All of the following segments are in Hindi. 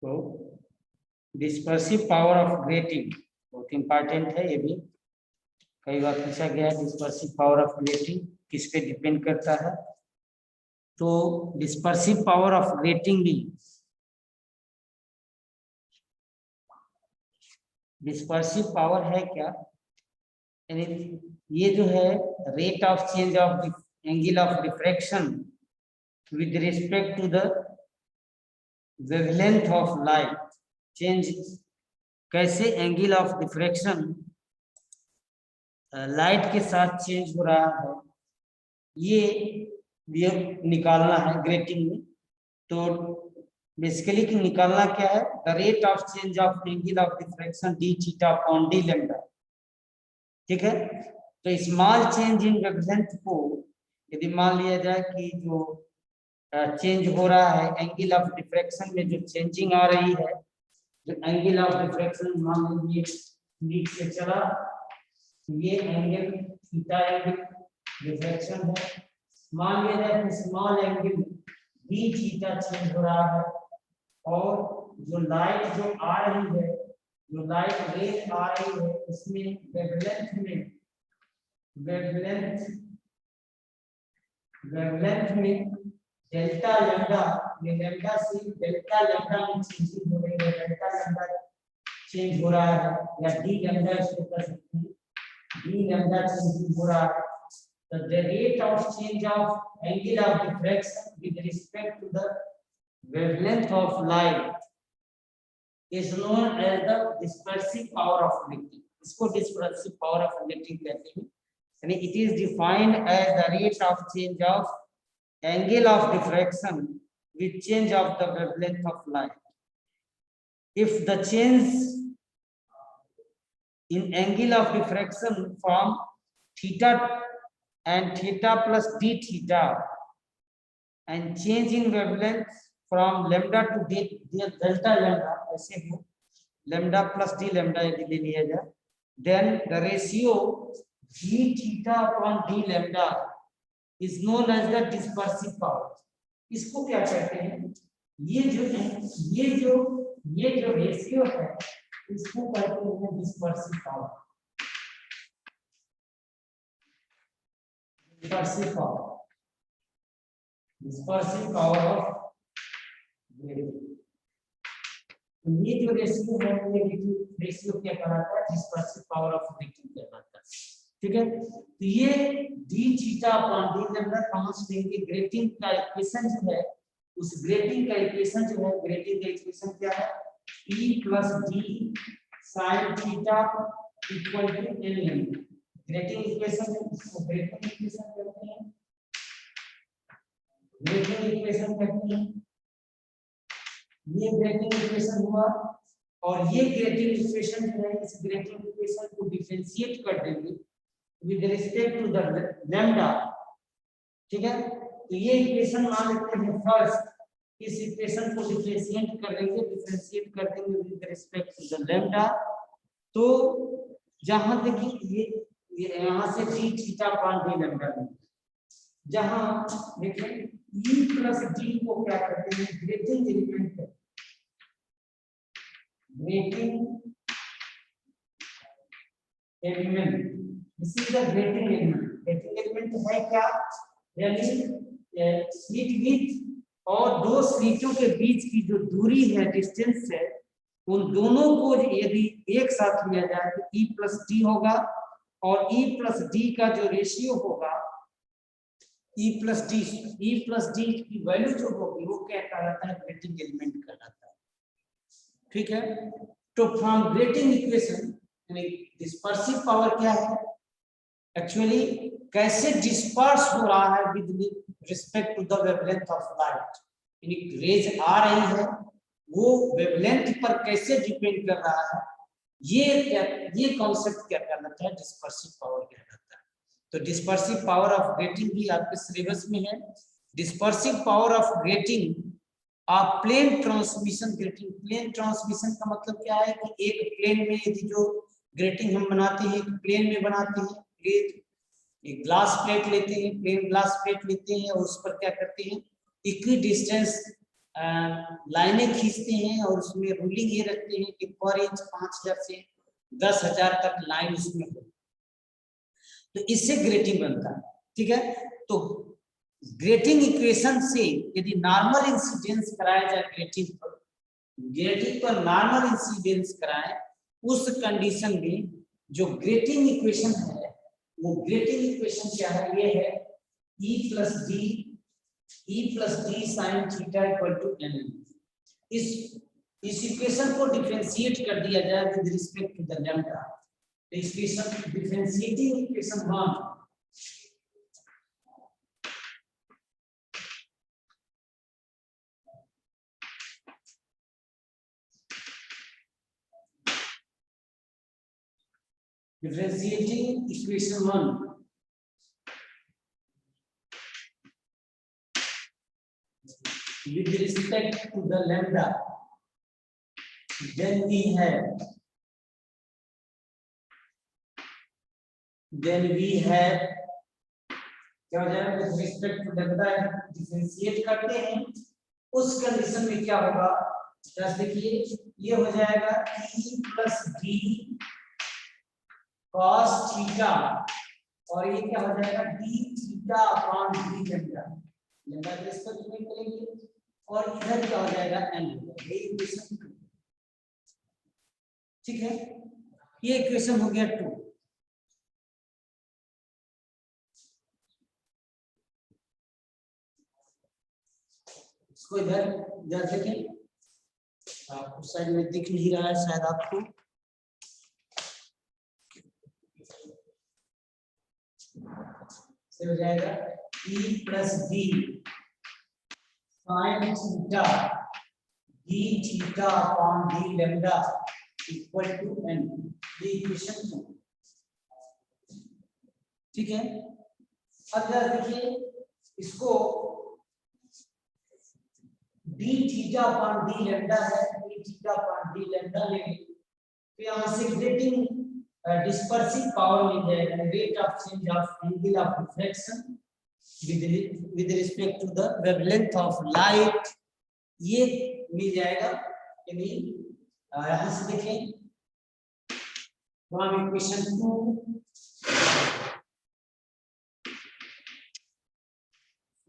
तो डिस्पर्सिव पावर ऑफ ग्रेटिंग बहुत इंपॉर्टेंट है, ये भी कई बार पूछा गया है। डिस्पर्सिव पावर ऑफ ग्रेटिंग किस पे डिपेंड करता है? तो डिस्पर्सिव पावर ऑफ ग्रेटिंग भी, डिस्पर्सिव पावर है क्या, यानी ये जो है rate of change of angle of diffraction with respect to the wavelength of light change, कैसे एंगल ऑफ डिफ्रैक्शन लाइट के साथ चेंज हो रहा है, ये निकालना है ग्रेटिंग में। तो बेसिकली कि निकालना क्या है, the rate of change of angle of diffraction D theta upon d lambda. ठीक है, तो स्मॉल चेंज इन वेवलेंथ को यदि मान लिया जाए कि जो चेंज हो रहा है एंगल ऑफ डिफ्रैक्शन में, जो चेंजिंग आ रही है, जो एंगल ऑफ डिफ्रैक्शन मान लीजिए नीचे चला, ये एंगल थीटा एंगल डिफ्रैक्शन है, मान लिया जाए कि small angle D theta change हो रहा है, और जो लाइट जो आ रही है, जो लाइट रे आ रही है, उसमें वेवलेंथ में डेल्टा लैम्डा में, लैम्डा से डेल्टा लैम्डा में चेंजिंग हो रही है, डेल्टा लैम्डा चेंज हो रहा है, या डी लैम्डा इसको कर सकते हैं, डी लैम्डा चेंजिंग हो रहा है। So the rate of change of angle of diffraction with respect to the wavelength of light is known as the dispersive power of grating. इसको dispersive power of grating कहते हैं, यानी it is defined as the rate of change of angle of diffraction with change of the wavelength of light. If the change in angle of diffraction from theta and theta plus d theta and change in wavelength from lambda to delta lambda, ऐसे हो lambda plus d lambda यदि ले लिया जाए, then the ratio d theta upon d lambda is known as the dispersive power. इसको क्या कहते हैं, ये जो रेशियो है इसको कहते हैं dispersive power. dispersive power of grating। ये जो रेशियो है, ये रेशियो क्या कहलाता है, डिस्पर्सिव पावर ऑफ ग्रेटिंग कहलाता है। ठीक है, तो ये D theta upon d lambda constant की ग्रेटिंग का इक्वेशन जो है, उस ग्रेटिंग का इक्वेशन जो है, ग्रेटिंग का इक्वेशन क्या है, E plus d sine theta equal to n lambda. Grating equation है, इसको ग्रेटिंग इक्वेशन कहते हैं, ग्रेटिंग इक्वेशन कहते हैं। ये ग्रेटिंग इक्वेशन हुआ, और ये ग्रेटिंग इक्वेशन जो है, इस ग्रेटिंग इक्वेशन को डिफरेंशिएट कर देंगे with respect to the lambda. ठीक है, तो ये इक्वेशन मान लेते हैं फर्स्ट, इस इक्वेशन को डिफरेंशिएट कर देंगे with respect to the lambda. तो जहां देखिए ये यहाँ से d theta upon d lambda में, जहां देखिए E प्लस डी को क्या करते हैं, ग्रेटिंग एलिमेंट है, grating element, this is the grating element. Grating element है क्या, यानी स्लिट विड्थ और दो स्लिटों के बीच की जो दूरी है, डिस्टेंस है, उन दोनों को यदि एक साथ लिया जाए तो E प्लस डी होगा, और E प्लस डी का जो रेशियो होगा, E प्लस डी की वैल्यू जो होगी वो क्या कहलाता है, ग्रेटिंग एलिमेंट कहलाता है। ठीक है, तो फ्रॉम ग्रेटिंग इक्वेशन यानी डिस्पर्सिव पावर क्या है, एक्चुअली कैसे डिस्पर्स हो रहा है with respect to the wavelength of light, यानी रेज आ रही है वो वेवलेंथ पर कैसे डिपेंड कर रहा है, ये कॉन्सेप्ट क्या कहलाता है, डिस्पर्सिव पावर कहलाता है। तो डिस्पर्सिव पावर ऑफ ग्रेटिंग भी आपके सिलेबस में है। Dispersive power of grating of plane transmission grating. Plane transmission का मतलब क्या है कि एक प्लेन में यदि जो ग्रेटिंग हम बनाते हैं, एक प्लेन में बनाते हैं, एक ग्लास प्लेट लेते हैं, प्लेन ग्लास प्लेट लेते हैं, और उस पर क्या करते हैं, इक्वी डिस्टेंस लाइनें खींचते हैं और उसमें रूलिंग ये रखते हैं कि पर इंच 5000 से 10,000 तक लाइन उसमें हो, तो इससे ग्रेटिंग बनता है। ठीक है, तो ग्रेटिंग इक्वेशन से यदि नॉर्मल इंसिडेंस कराया जाए ग्रेटिंग पर नॉर्मल इंसिडेंस कराए, उस कंडीशन में जो ग्रेटिंग इक्वेशन है वो ग्रेटिंग इक्वेशन क्या है, ये है E plus D sin theta equal to n। इस इक्वेशन को डिफरेंशिएट कर दिया जाए with respect to the lambda, equation differentiating equation 1 differentiating equation 1 with respect to the lambda, then we have क्या हो जाएगा, with respect to lambda differentiate करते हैं, उस कंडीशन में क्या होगा, जैसे देखिए ये हो जाएगा E plus D cos theta, और ये क्या हो जाएगा d theta upon d lambda, lambda के रिस्पेक्ट में करेंगे, और इधर क्या हो जाएगा n, ये इक्वेशन। ठीक है, ये इक्वेशन हो गया 2। इसको इधर देखें, आपको साइड में दिख नहीं रहा है शायद आपको, से हो जाएगा E plus D sin theta d theta upon d lambda equal to n, ये इक्वेशन 2। ठीक है, अब जरा देखिए इसको d theta upon d lambda है, d theta upon d lambda लेंगे तो यहां से ग्रेटिंग dispersive power मिल जाएगा, rate of change of angle of reflection with respect to the wavelength of light, ये मिल जाएगा। यानी यहां से देखें from equation 2,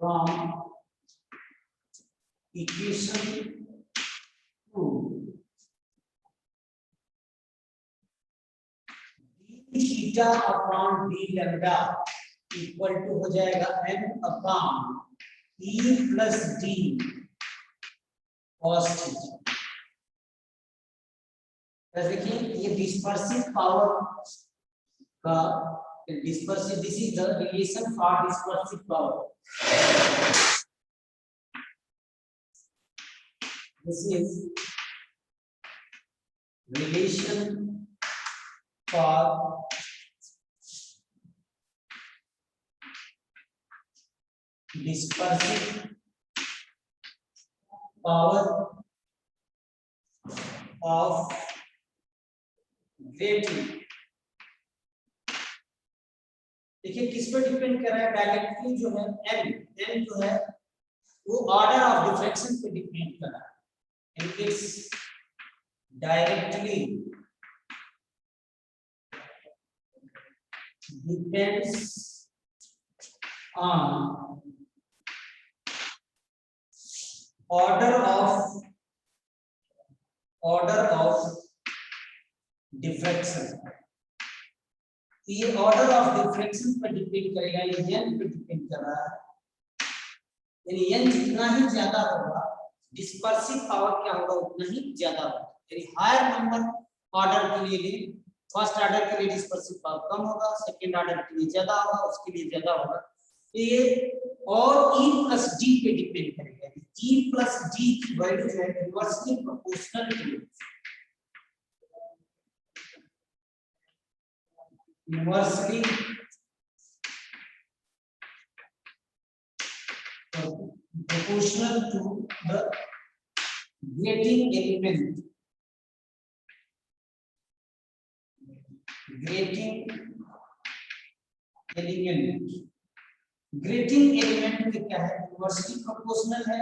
from equation 2 theta upon d lambda equal to हो जाएगा n अपॉन E plus d cos theta. देखिए ये डिस्पर्सिव पावर का dispersive, this is the relation for dispersive power, this is relation for dispersive power of grating। देखिए किस पर डिपेंड कर रहा है, डायरेक्टली जो है n जो है वो ऑर्डर ऑफ डिफ्रैक्शन पे डिपेंड कर रहा है, and it's directly depends on order of diffraction। ये ऑर्डर ऑफ डिफ्रैक्शन पर डिपेंड करेगा, ये n पे डिपेंड कर रहा है, यानी n जितना ही ज्यादा होगा डिस्पर्सिव पावर क्या होगा उतना ही ज्यादा होगा, यानी हायर नंबर ऑर्डर के लिए फर्स्ट ऑर्डर के लिए डिस्पर्सिव पावर कम होगा, सेकंड ऑर्डर के लिए ज्यादा होगा, उसके लिए ज्यादा होगा। तो ये और E प्लस D पे डिपेंड करेगा, E प्लस D की वैल्यू जो है inversely proportional to inversely proportional to the grating element, grating element में क्या है, इनवर्सली प्रोपोर्शनल है,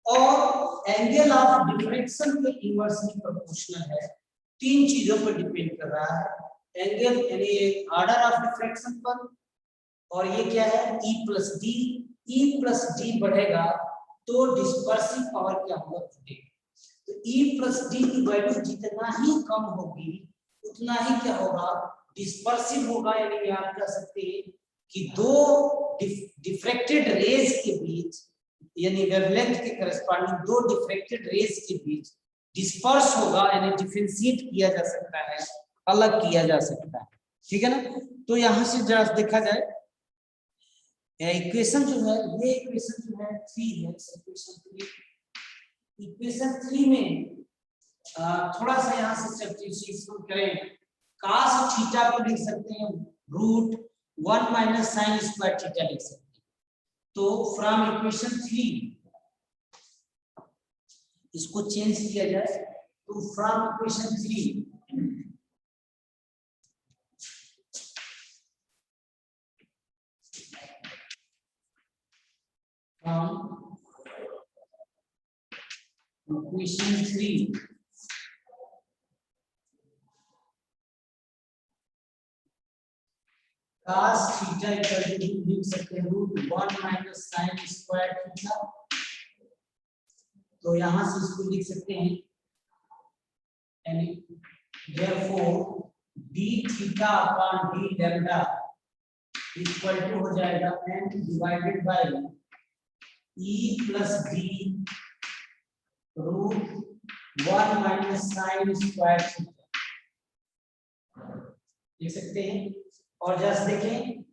और एंगल ऑफ डिफ्रेक्शन के इनवर्सली प्रोपोर्शनल है। तीन चीजों पर डिपेंड कर रहा है, एंगल यानी ऑर्डर ऑफ डिफ्रेक्शन पर, और ये क्या है E plus D. E plus D बढ़ेगा तो डिस्पर्सिव पावर क्या होगा घटेगा। तो E प्लस डी की वैल्यू जितना ही कम होगी उतना ही क्या होगा, डिस्पर्सिव होगा। यानी आप कह सकते हैं कि दो डिफ्रेक्टेड रेज के बीच, यानी वेवलेंथ के करस्पॉन्डिंग दो डिफ्रेक्टेड रेज के बीच डिस्पर्स होगा, यानी डिफरेंशिएट किया जा सकता है, अलग किया जा सकता है। ठीक है ना। तो यहां से जरा देखा जाए इक्वेशन जो है, ये इक्वेशन जो है 3 है, इक्वेशन 3 में थोड़ा सा यहाँ से सब्स्टिट्यूशन करें, cos थीटा को लिख सकते हैं √1 माइनस sin स्क्वायर थीटा लिख सकते हैं। तो फ्रॉम इक्वेशन 3 इसको चेंज किया जाए, तो from equation 3 from equation 3 cos theta equal to लिख सकते हैं √1 माइनस sin स्क्वायर थीटा। तो यहां से इसको लिख सकते हैं, यानी therefore d theta upon d lambda equal to हो जाएगा n divided by e plus d √1 minus sin square theta लिख सकते हैं। और जस्ट देखें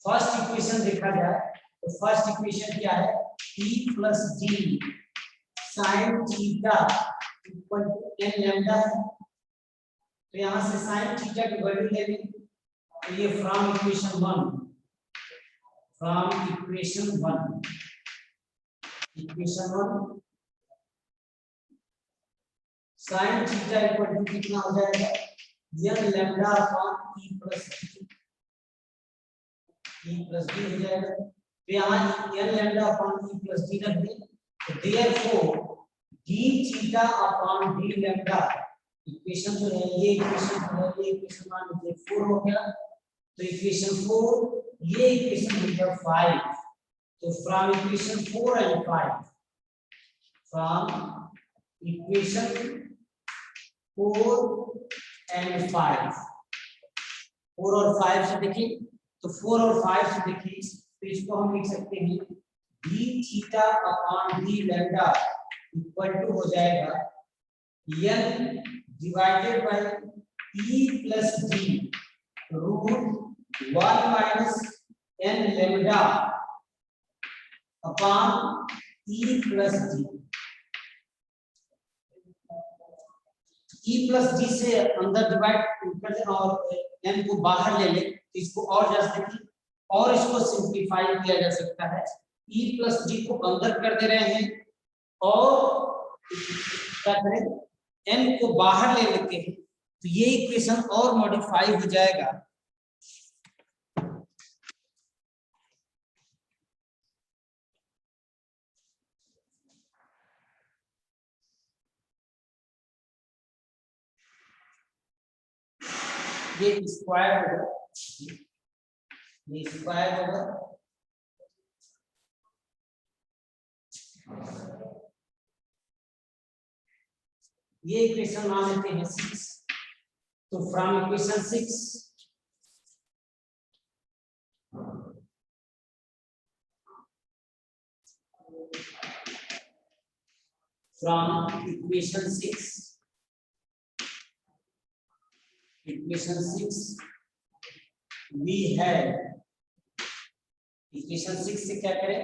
फर्स्ट इक्वेशन देखा जाए तो फर्स्ट इक्वेशन क्या है, e plus d sin theta equal to n lambda है। तो यहां से sin थीटा की वैल्यू ले लें, तो ये from equation 1 sin theta equal to कितना हो जाएगा, n lambda upon e plus d हो जाएगा। तो यहाँ n lambda upon e plus d रख दें, तो therefore d theta upon d lambda equation जो है, ये इक्वेशन जो है, ये इक्वेशन मान लीजिए 4 हो गया। तो इक्वेशन 4, ये इक्वेशन नंबर 5। तो from equation 4 and 5, from equation 4 and 5, 4 और 5 से देखिए, तो 4 और 5 से देखिए, तो इसको हम लिख सकते हैं d theta upon d lambda equal to हो जाएगा n divided by e plus d √1 minus n lambda upon e plus d। e plus d से अंदर डिवाइड कर दें और n को बाहर ले लें, तो इसको और जस्ट देखिए, और इसको सिंपलीफाई किया जा सकता है। e प्लस d को अंदर कर दे रहे हैं और क्या करें, n को बाहर ले लेते हैं, तो ये इक्वेशन और मॉडिफाई हो जाएगा। ये स्क्वायर होगा, ये स्क्वायर होगा, ये इक्वेशन मान लेते हैं 6। तो from equation 6 from equation 6 we have equation 6 से क्या करें,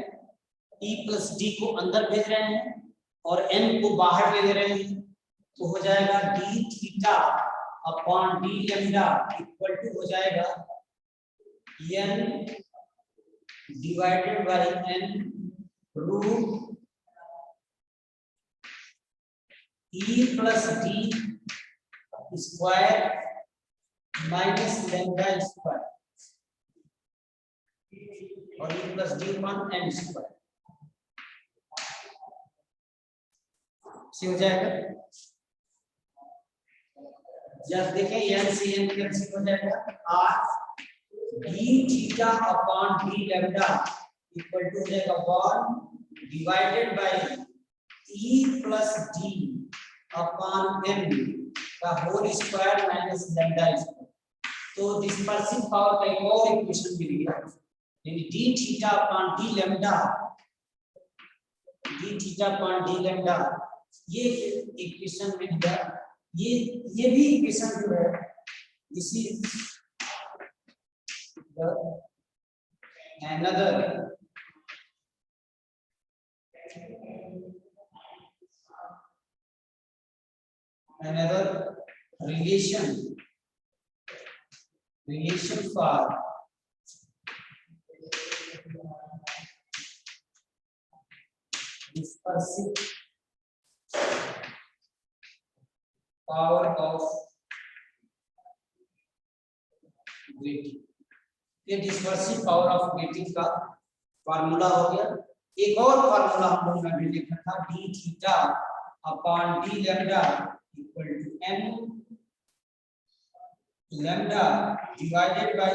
e प्लस d को अंदर भेज रहे हैं और n को बाहर ले रहे हैं, तो हो जाएगा d theta upon d lambda equal to हो जाएगा n divided by n root e plus d square minus lambda square और e plus d upon n square. से हो जाएगा। जब देखें n से n कैंसिल हो जाएगा, r d theta upon d lambda equal to हो जाएगा 1 divided by e plus d upon n का whole square minus lambda square. तो डिस्पर्सिव पावर का एक और इक्वेशन मिल गया, यानी d theta upon d lambda, d theta upon d lambda, ये इक्वेशन मिल गया। ये भी इक्वेशन जो है, this is another relation for dispersive power of grating। ये डिस्पर्सिव पावर ऑफ ग्रेटिंग का फार्मूला हो गया। एक और फार्मूला हम लोगों ने अभी लिखा था, d theta upon d lambda equal to m lambda divided by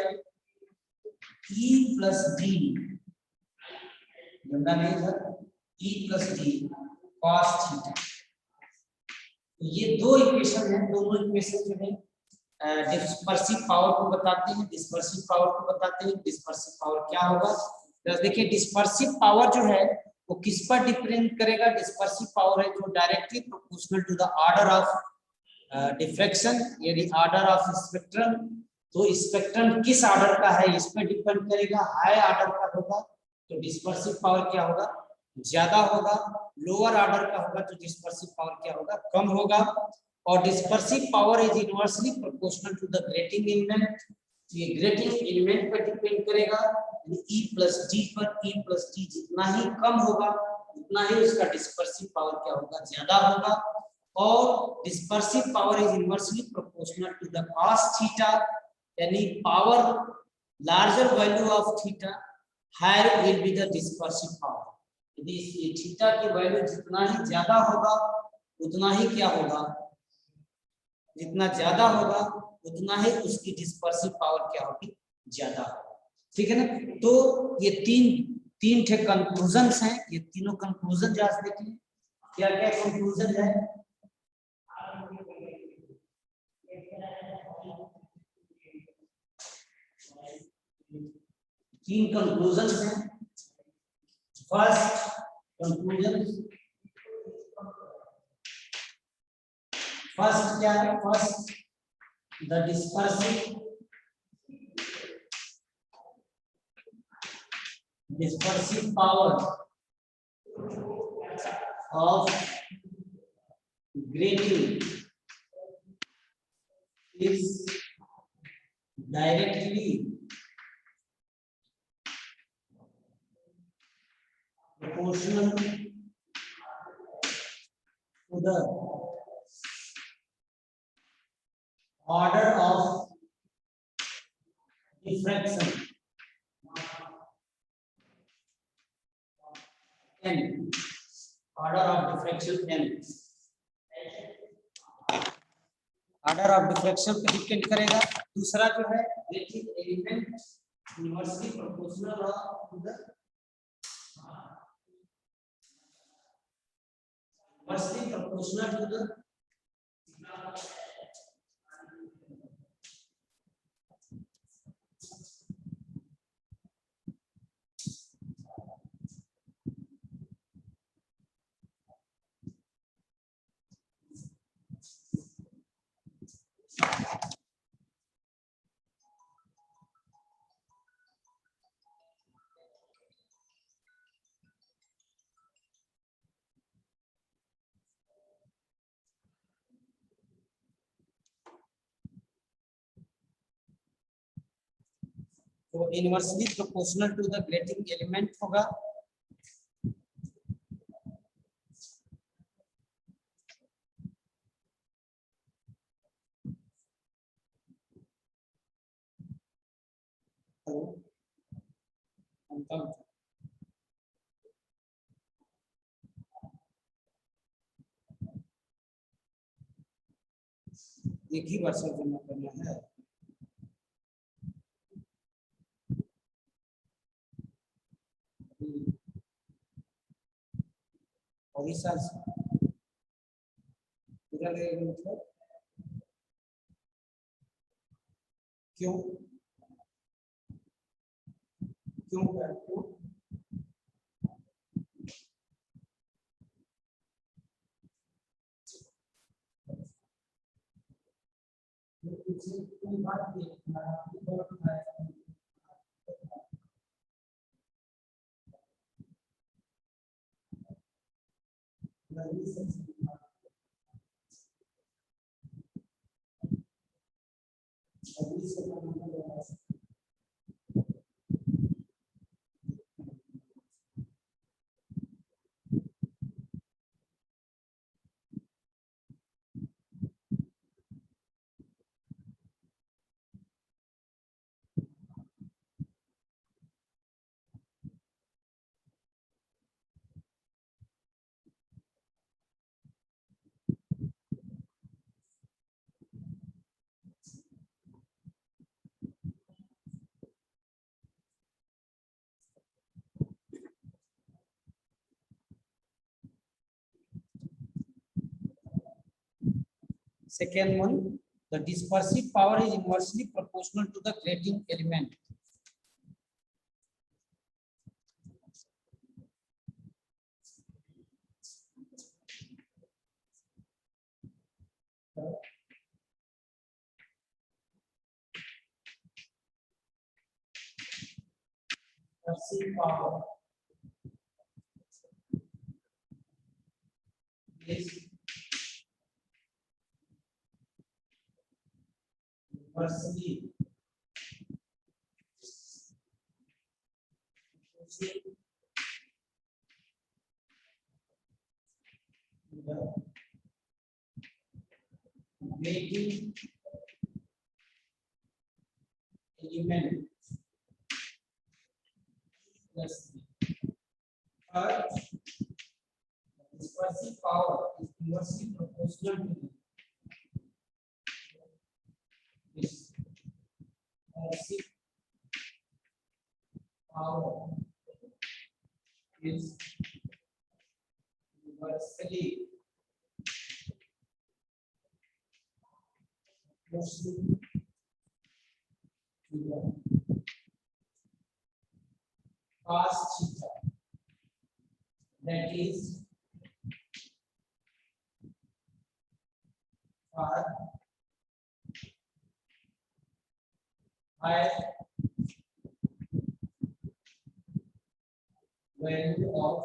e plus d, lambda नहीं था, e plus d cos theta. तो ये दो इक्वेशन है, दोनों इक्वेशन जो है डिस्पर्सिव पावर को बताते हैं, डिस्पर्सिव पावर को बताते हैं। डिस्पर्सिव पावर क्या होगा, तो देखिए डिस्पर्सिव पावर जो है वो किस पर डिपेंड करेगा। डिस्पर्सिव पावर है जो directly proportional to the order of diffraction, यदि ऑर्डर ऑफ स्पेक्ट्रम, तो स्पेक्ट्रम किस ऑर्डर का है इस पर डिपेंड करेगा। हाई ऑर्डर का होगा तो डिस्पर्सिव पावर क्या होगा, ज्यादा होगा। लोअर ऑर्डर का होगा तो डिस्पर्सिव पावर क्या होगा, कम होगा। और dispersive power is inversely proportional to the grating element. ये ग्रेटिंग एलिमेंट पर डिपेंड करेगा, E प्लस डी पर। E प्लस डी जितना ही कम होगा उतना ही उसका डिस्पर्सिव पावर क्या होगा, ज्यादा होगा। और dispersive power is inversely proportional to the cos theta, यानी power larger value of theta higher will be the dispersive power. यदि ये थीटा की वैल्यू जितना ही ज्यादा होगा उतना ही क्या होगा, जितना ज्यादा होगा उतना ही उसकी डिस्पर्सिव पावर क्या होगी, ज्यादा होगी। ठीक है ना। तो ये तीन थे कंक्लूजन्स हैं, ये तीनों कंक्लूजन जो आज देख लें क्या क्या कंक्लूजन है। तीन कंक्लूजन्स हैं। फर्स्ट कंक्लूजन, फर्स्ट क्या है, first the dispersive power of grating is directly proportional to the order of diffraction n, order of diffraction n, order of diffraction पे डिपेंड करेगा। दूसरा जो है grating element inversely proportional to the inversely proportional to the तो inversely proportional to the grating element होगा। एक ही बार से जमा करना है। और इस साल पूरा लगेगा मतलब क्यों क्यों क्यों कोई बात नहीं Second one, the dispersive power is inversely proportional to the grating element. Dispersive power is inversely grating element plus but dispersive power is inversely proportional to this dispersive power is inversely proportional to the cos theta, that is phi value of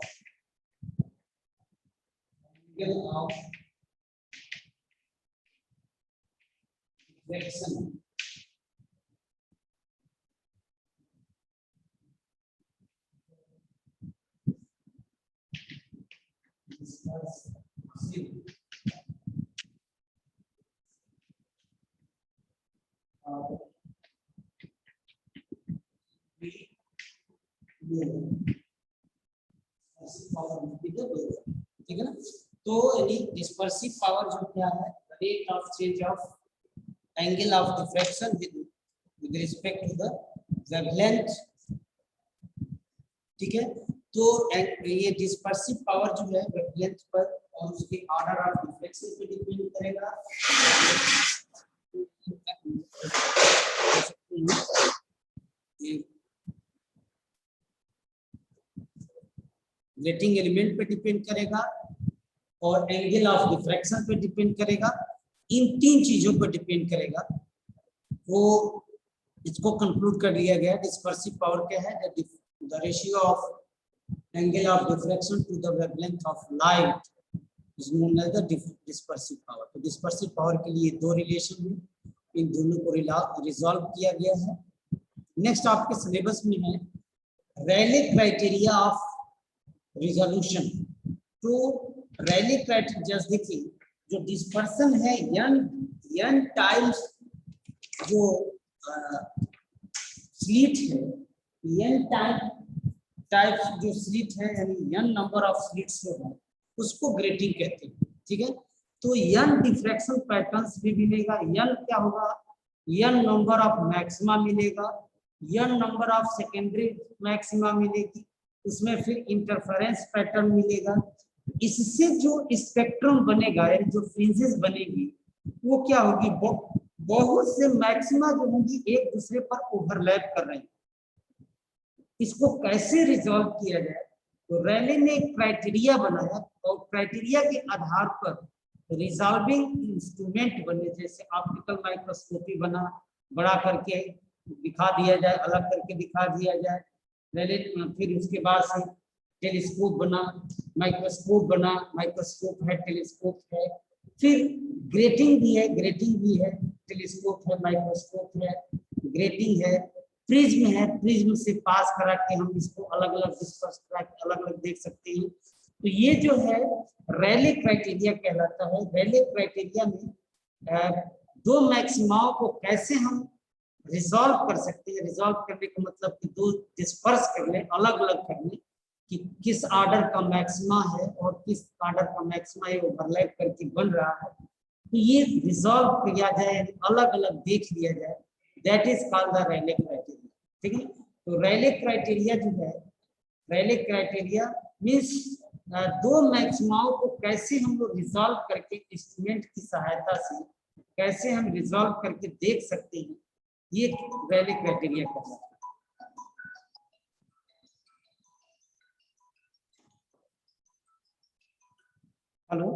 angle of reflection ठीक है ना। तो यानी डिस्पर्सिव पावर जो क्या है, rate of change of angle of diffraction with respect to the wavelength, ठीक है। तो ये डिस्पर्सिव पावर जो है वेवलेंथ पर और उसके ऑर्डर ऑफ डिफ्रैक्शन पे डिपेंड करेगा। ग्रेटिंग एलिमेंट पे डिपेंड करेगा और एंगल ऑफ डिफ्रैक्शन पे डिपेंड करेगा। इन तीन चीजों पर डिपेंड करेगा। वो इसको कंक्लूड कर लिया गया। डिस्पर्सिव पावर क्या है, the ratio of angle of diffraction to the wavelength of light is known as the dispersive power. तो डिस्पर्सिव पावर के लिए दो रिलेशन है, इन दोनों को रिजॉल्व किया गया है। नेक्स्ट आपके सिलेबस में है रैले क्राइटेरिया ऑफ रिजोल्यूशन। तो रैले क्राइटेरिया जस्ट देखिए, जो डिस्पर्सन है n टाइम्स जो स्लिट है, n टाइप्स जो स्लिट है यानी n नंबर ऑफ स्लिट्स जो है उसको ग्रेटिंग कहते हैं, ठीक है। तो n डिफ्रैक्शन पैटर्न्स भी मिलेगा। n क्या होगा, n नंबर ऑफ मैक्सिमा मिलेगा, n number of secondary maxima मिलेगी, उसमें फिर इंटरफेरेंस पैटर्न मिलेगा। इससे जो स्पेक्ट्रम बनेगा, यानी जो फ्रिंजेस बनेगी, वो क्या होगी, बहुत से मैक्सिमा जो होंगी एक दूसरे पर ओवरलैप कर रही हैं। इसको कैसे रिजॉल्व किया जाए, तो रैले ने एक क्राइटेरिया बनाया और क्राइटेरिया के आधार पर रिजॉल्विंग इंस्ट्रूमेंट बने, जैसे ऑप्टिकल माइक्रोस्कोपी बना, बड़ा करके दिखा दिया जाए, अलग करके दिखा दिया जाए। रैले फिर उसके बाद से टेलीस्कोप बना, माइक्रोस्कोप बना, माइक्रोस्कोप है, टेलीस्कोप है, फिर ग्रेटिंग भी है, ग्रेटिंग भी है, टेलीस्कोप है, माइक्रोस्कोप है, ग्रेटिंग है, प्रिज्म है, प्रिज्म से पास करा के हम इसको अलग अलग डिस्पर्स करा के अलग अलग देख सकते हैं। तो ये जो है रैले क्राइटेरिया कहलाता है। रैले क्राइटेरिया में दो मैक्सिमाओं को कैसे हम रिजॉल्व कर सकते हैं, रिजॉल्व करने का मतलब कि दो डिस्पर्स कर ले, अलग अलग कर ले, कि किस ऑर्डर का मैक्सिमा है और किस ऑर्डर का मैक्सिमा ये ओवरलैप करके बन रहा है, तो ये रिजॉल्व किया जाए, अलग अलग देख लिया जाए, that is called the Rayleigh criteria. ठीक है, तो रैले क्राइटेरिया जो है, रैले क्राइटेरिया मीन्स दो मैक्सिमाओं को कैसे हम लोग रिजॉल्व करके इंस्ट्रूमेंट की सहायता से कैसे हम रिजॉल्व करके देख सकते हैं, ये रैले क्राइटेरिया कहलाता है। हेलो,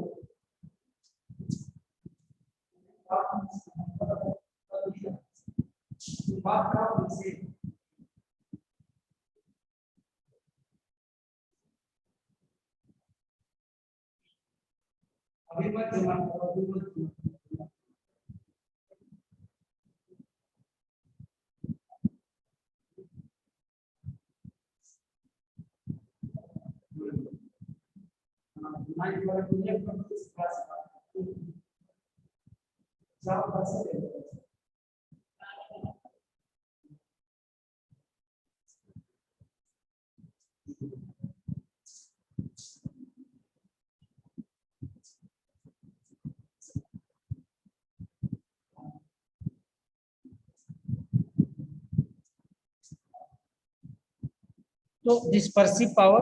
बात करो से अभी मत जमा करो, अभी मत जमा। माइक वाला दुनिया पर किस क्लास का जाओ बस ले। तो डिस्पर्सिव पावर,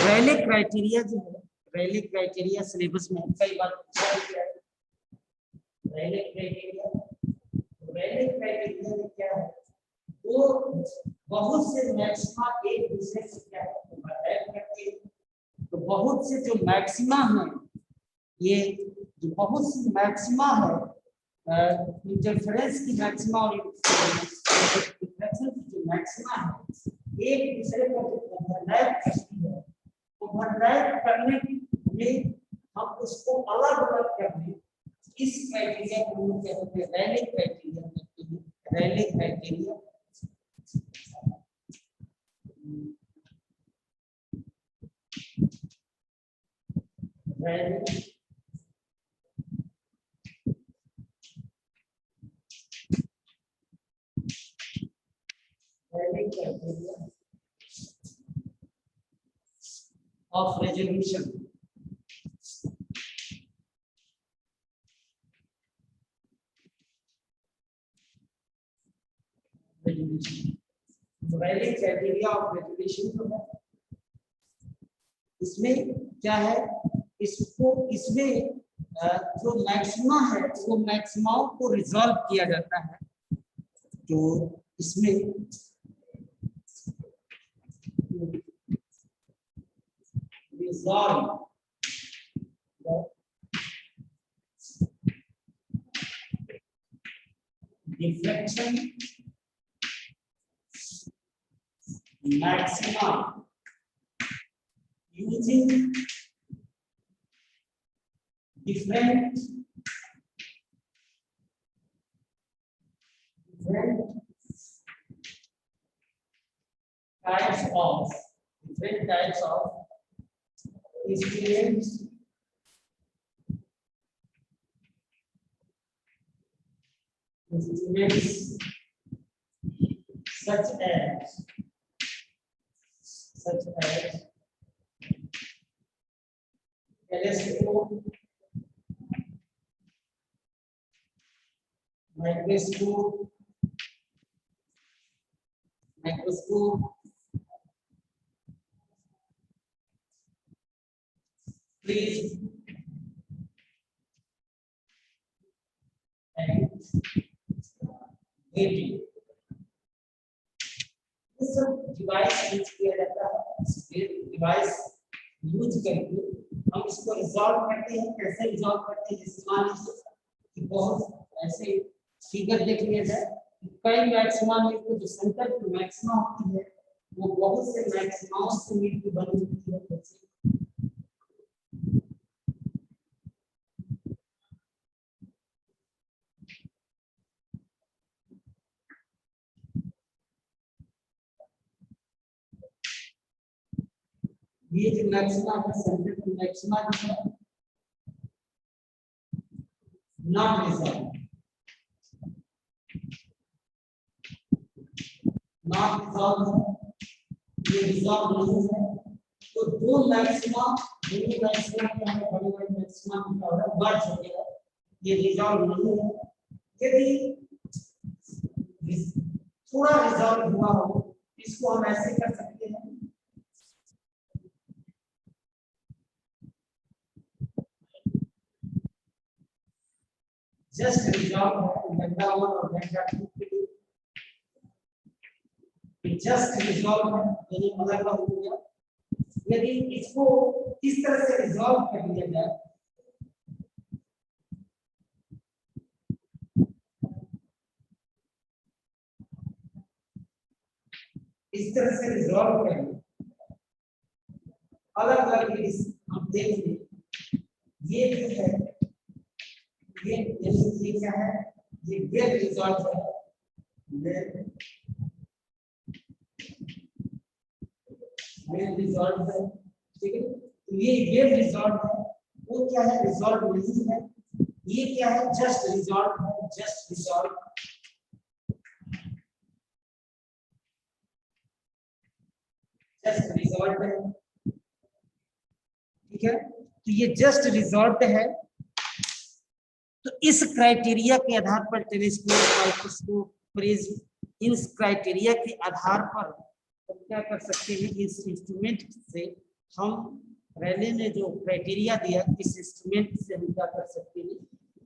रैले क्राइटेरिया जो है, रैले क्राइटेरिया सिलेबस में कई बार पूछा गया है। रैले क्राइटेरिया, रैले क्राइटेरिया में क्या है, वो बहुत से मैक्सिमा एक दूसरे से क्या है, ओवरलैप करते हैं। तो बहुत से जो मैक्सिमा है, ये जो बहुत सी मैक्सिमा है, इंटरफेरेंस की मैक्सिमा और रिफ्लेक्शन की जो मैक्सिमा है, एक दूसरे को ओवरलैप करती है। ओवरलैप करने में हम उसको अलग अलग करने, इस क्राइटेरिया को हम कहते हैं रैले क्राइटेरिया कहते हैं। Rayleigh criteria Rayleigh criteria of resolution. Rayleigh criteria of resolution जो है, इसमें क्या है, इसको इसमें जो मैक्सिमा है वो मैक्सिमाओं को रिजॉल्व किया जाता है। तो इसमें resolve deflection maxima using different types of instruments such as telescope, microscope please device use किया जाता है। डिवाइस यूज करके हम इसको रिजॉल्व करते हैं। कैसे रिजॉल्व करते हैं? जैसे मान लीजिए कि बहुत ऐसे फिगर देख लिया जाए, कई मैक्सिमा मिलकर जो सेंटर की मैक्सिमा होती है वो बहुत से मैक्सिमाओं से मिलकर बनी होती है। जैसे ये जो मैक्सिमा है, सेंटर की मैक्सिमा जो है नॉट रिजॉल्व, नॉट रिजॉल्व है, ये रिजॉल्व नहीं है। तो दो मैक्सिमा, दोनों मैक्सिमा क्या है, बड़े बड़े मैक्सिमा का ऑर्डर बढ़ चुके हैं, ये रिजॉल्व नहीं है। यदि थोड़ा रिजॉल्व हुआ हो, इसको हम ऐसे कर सकते हैं, जस्ट रिजॉल्व है लैम्डा 1 और लैम्डा 2 के लिए, जस्ट रिजॉल्व है, यानी अलग अलग हो गया। यदि इसको इस तरह से रिजॉल्व कर लिया जाए, इस तरह से रिजॉल्व करें, अलग अलग हम देखेंगे, ये जो है ये क्या है, ये वेव रिजॉल्व है, वेव रिजॉल्व है, ठीक है। तो ये वेव रिजॉल्व है, वो क्या है, रिजॉल्व नहीं है। ये क्या है, जस्ट रिजॉल्व है, जस्ट रिजॉल्व, जस्ट रिजॉल्व है, ठीक है। तो ये जस्ट रिजॉल्व है। तो इस क्राइटेरिया के आधार पर टेलीस्कोप, माइक्रोस्कोप, प्रिज्म, इन क्राइटेरिया के आधार पर तो क्या कर सकते हैं, इस इंस्ट्रूमेंट से हम रैले ने जो क्राइटेरिया दिया, इस इंस्ट्रूमेंट से हम क्या कर सकते हैं,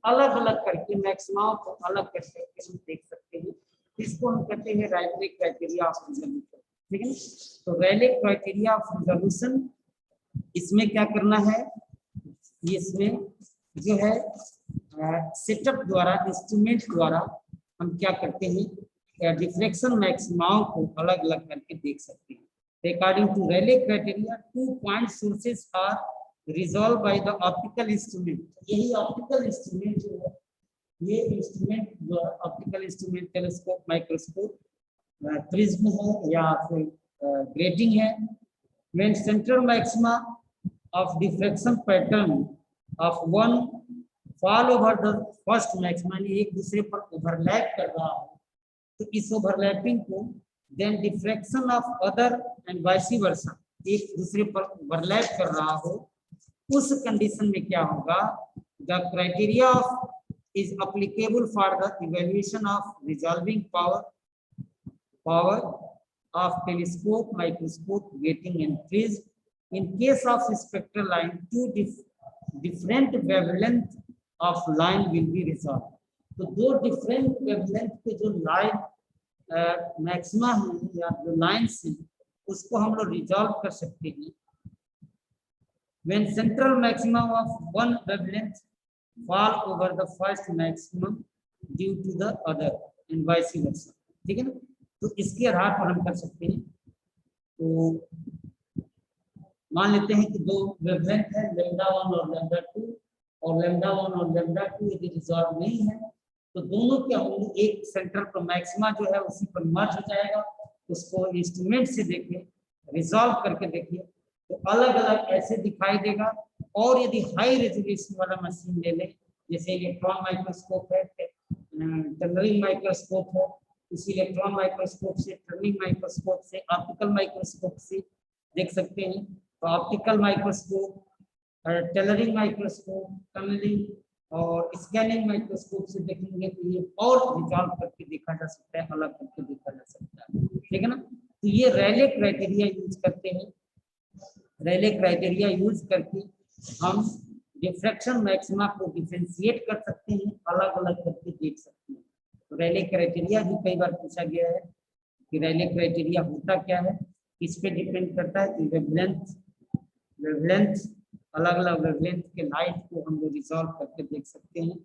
अलग अलग करके मैक्सिमाओं को अलग कर करके हम देख सकते हैं। इसको हम कहते हैं रैले क्राइटेरिया ऑफ रिजोल्यूशन, ठीक है। तो रैले क्राइटेरिया ऑफ रिजोल्यूशन, इसमें क्या करना है, इसमें जो है सेटअप द्वारा, इंस्ट्रूमेंट द्वारा हम क्या करते हैं, डिफ्रेक्शन मैक्सिमाओं को अलग अलग करके देख सकते हैं। According to Rayleigh criteria, 2 point sources are resolve by the optical instrument. यही ऑप्टिकल इंस्ट्रूमेंट जो है, ये इंस्ट्रूमेंट जो है optical instrument, telescope, microscope, prism है या फिर ग्रेटिंग है, when central maxima of diffraction pattern of one fall over the first maxima, एक दूसरे पर ओवरलैप कर रहा हो, तो इस ओवरलैपिंग को then diffraction of other and vice versa, एक दूसरे पर ओवरलैप कर रहा हो, उस कंडीशन में क्या होगा, the criteria of is applicable for the evaluation of resolving power of telescope, microscope, grating and prism. In case of spectral line, two different wavelength of line will be resolved. तो दो डिफरेंट वेवलेंथ के जो लाइन मैक्सिमा है या जो लाइन्स हैं, उसको हम लोग रिजॉल्व कर सकते हैं। When central maximum of one wavelength fall over the first maximum due to the other and vice versa, ठीक है ना। तो इसके आधार पर हम कर सकते हैं। तो मान लेते हैं कि दो वेवलेंथ है, लैम्डा 1 और लैम्डा 2, और लैम्डा 1 और लैम्डा 2 यदि रिजॉल्व नहीं है, तो दोनों क्या होंगे, एक सेंटर पर मैक्सिमा जो है उसी पर मर्ज हो जाएगा। उसको इंस्ट्रूमेंट से देखिए, रिजॉल्व करके देखिए, तो अलग अलग ऐसे दिखाई देगा। और यदि हाई रेजोल्यूशन वाला मशीन ले लें, जैसे इलेक्ट्रॉन माइक्रोस्कोप है, टनलिंग माइक्रोस्कोप है, इसी इलेक्ट्रॉन माइक्रोस्कोप से, टनलिंग माइक्रोस्कोप से, ऑप्टिकल माइक्रोस्कोप से देख सकते हैं। तो ऑप्टिकल माइक्रोस्कोप, टेलरिंग माइक्रोस्कोप, टनलिंग और स्कैनिंग माइक्रोस्कोप से देखेंगे तो ये और रिजॉल्व करके देखा जा सकता है, अलग करके देखा जा सकता है, ठीक है ना। तो ये रैले क्राइटेरिया यूज करते हैं, रैले क्राइटेरिया यूज करके हम डिफ्रैक्शन मैक्सिमा को डिफरेंशिएट कर सकते हैं, अलग अलग करके देख सकते हैं। तो रैले क्राइटेरिया भी कई बार पूछा गया है कि रैले क्राइटेरिया होता क्या है, किस पे डिपेंड करता है। वेवलेंथ अलग अलग वेवलेंथ के लाइट को हम लोग रिजॉल्व करके देख सकते हैं।